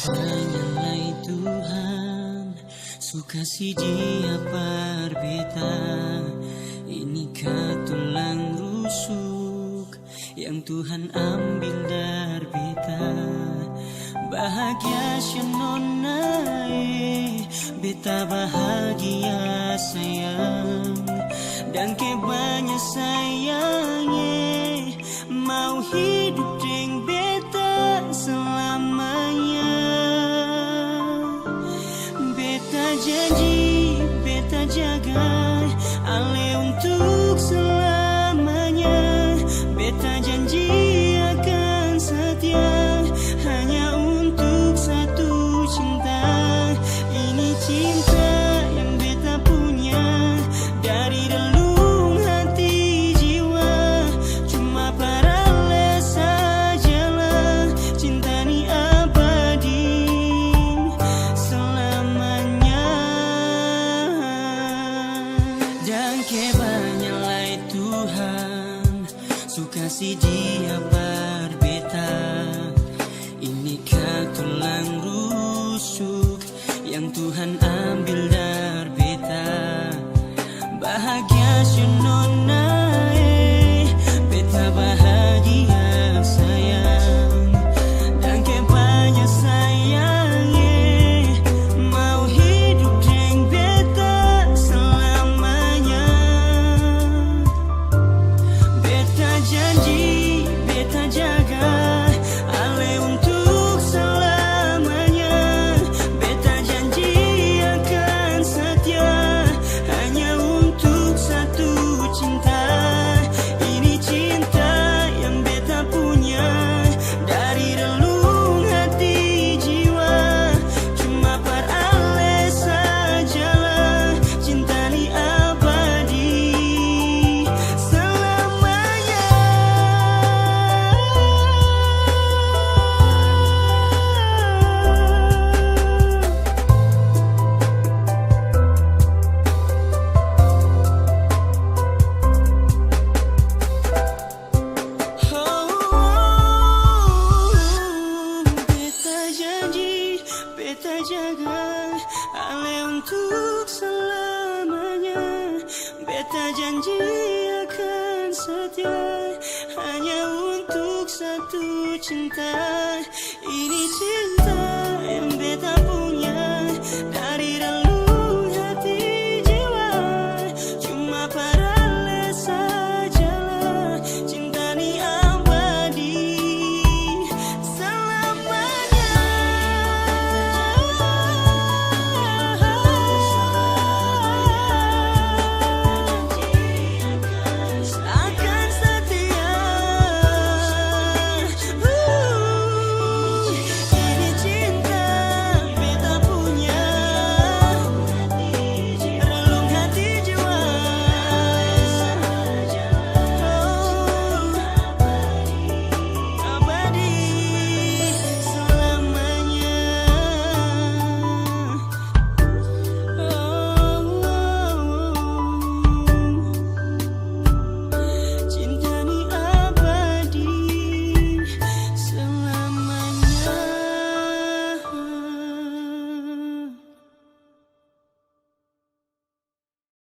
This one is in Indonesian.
Hanyalah Tuhan suka si dia berbeda. Inikah tulang rusuk yang Tuhan ambil dari beta. Bahagia syanonai, beta bahagia sayang. Dan kebanyak sayangnya mau hidup dengan beta selamanya. Beta janji, beta jaga ale untuk selamanya. Beta janji akan setia hanya untuk satu cinta. Ini cinta yang beta punya dari relung hati jiwa. Cuma paralel sajalah cinta ni abadi selamanya. Dan kebanyalah Tuhan suka si dia berbeda. Inikah tulang rusuk yang Tuhan ambil dari beta. Bahagia syanonai, beta bahagia sayang. Dan kebanyak sayangnya mau hidup dengan beta selamanya. Beta janji, beta jaga ale untuk selamanya. Beta janji akan setia hanya untuk satu cinta. Ini cinta yang beta punya dari relung hati jiwa. Cuma paralel sajalah cinta ni abadi selamanya. Beta janji, beta jaga ale untuk selamanya. Beta janji akan setia hanya untuk satu cinta. Ini cinta